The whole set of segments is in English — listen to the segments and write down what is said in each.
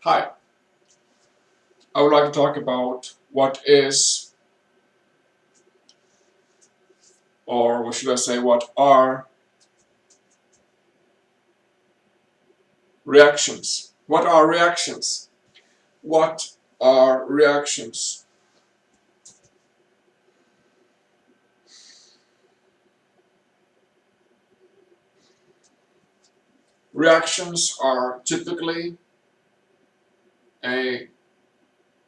Hi, I would like to talk about what is, or what should I say, what are reactions? What are reactions? What are reactions? Reactions are typically a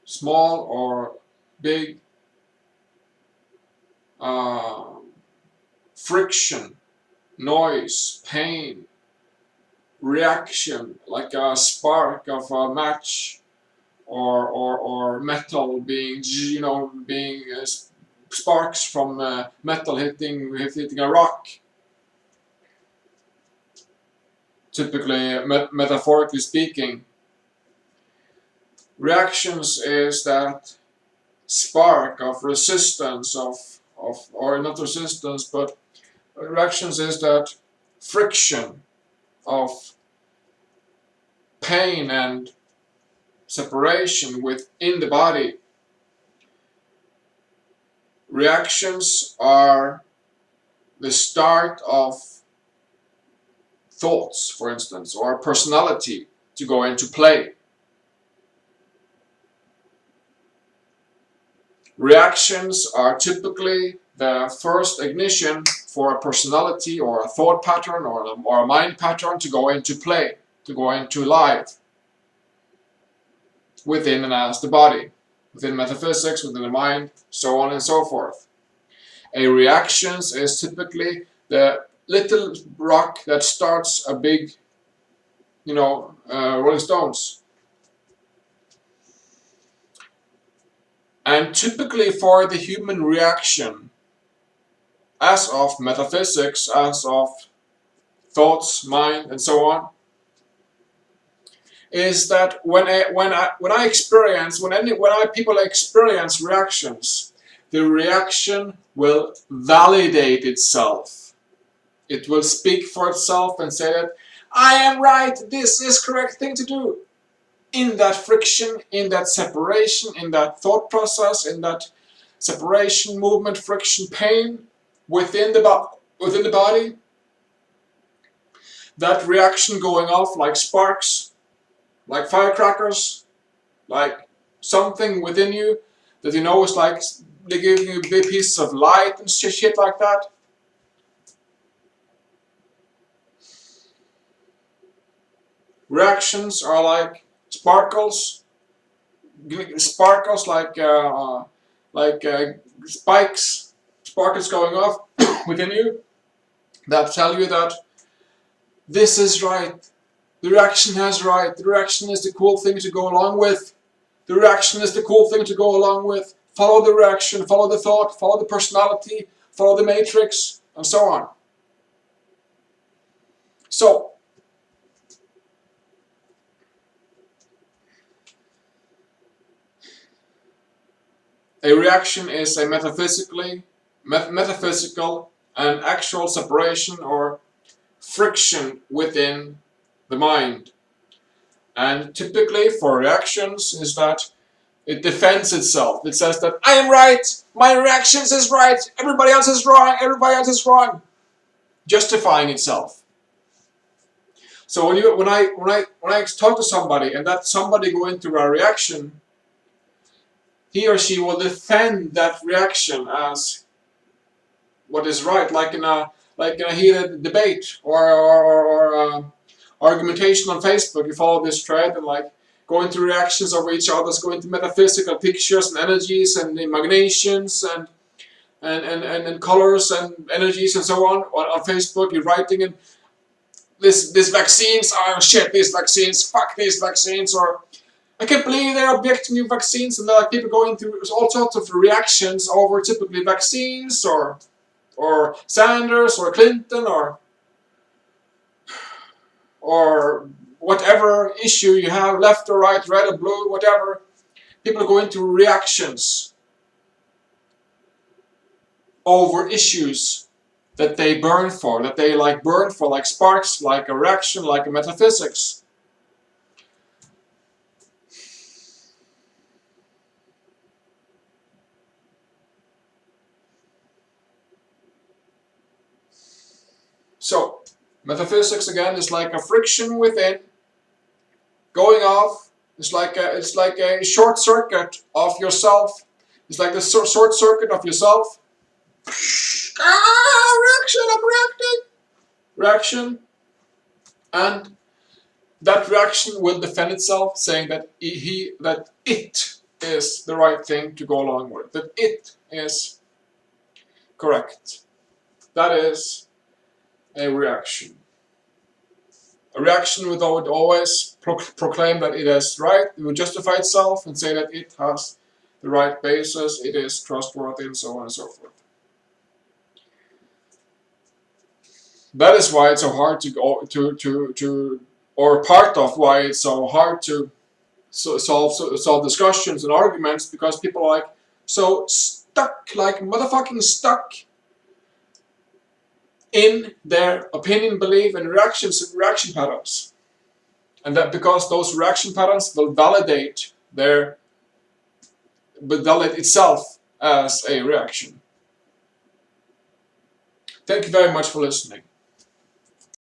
small or big uh, friction, noise, pain, reaction, like a spark of a match or metal being sparks from metal hitting a rock. Typically, metaphorically speaking, reactions is that spark of resistance of or not resistance, but reactions is that friction of pain and separation within the body. Reactions are the start of thoughts, for instance, or personality to go into play. Reactions are typically the first ignition for a personality or a thought pattern or a mind pattern to go into play, to go into life within and as the body, within metaphysics, within the mind, so on and so forth. A reaction is typically the little rock that starts a big, Rolling Stones. And typically for the human reaction, as of metaphysics, as of thoughts, mind, and so on, is that when people experience reactions, the reaction will validate itself. It will speak for itself and say that I am right, this is correct thing to do. In that friction, in that separation, in that thought process, in that separation, movement, friction, pain within the body, that reaction going off like sparks, like firecrackers, like something within you that you know is like they're giving you big pieces of light and shit like that. Reactions are like sparkles like spikes, sparkles going off within you that tell you that this is right. The reaction has right. The reaction is the cool thing to go along with. The reaction is the cool thing to go along with. Follow the reaction, follow the thought, follow the personality, follow the matrix, and so on. So, a reaction is a metaphysical and actual separation or friction within the mind. And typically for reactions is that it defends itself. It says that I am right, my reactions is right, everybody else is wrong, everybody else is wrong. Justifying itself. So when I talk to somebody and that somebody go into a reaction, he or she will defend that reaction as what is right, like in a heated debate or argumentation on Facebook. You follow this thread and like go into reactions over each other's, go into metaphysical pictures and energies and imaginations and colors and energies and so on Facebook. You're writing and this vaccines, oh shit, these vaccines, fuck these vaccines, or I can't believe they're objecting new vaccines, and there are people going through all sorts of reactions over typically vaccines or Sanders or Clinton or whatever issue you have, left or right, red or blue, whatever. People go into reactions over issues that they burn for, that they burn for, like sparks, like a reaction, like a metaphysics. Metaphysics again is like a friction within, going off. It's like a short circuit of yourself. It's like the short circuit of yourself. Reaction, I'm reacting. Reaction. And that reaction will defend itself, saying that that it is the right thing to go along with. That it is correct. That is a reaction. A reaction would always proclaim that it is right, it would justify itself and say that it has the right basis, it is trustworthy, and so on and so forth. That is why it's so hard to go or part of why it's so hard to solve discussions and arguments, because people are like so stuck, like motherfucking stuck in their opinion, belief, and reaction patterns. And that because those reaction patterns will validate itself as a reaction. Thank you very much for listening.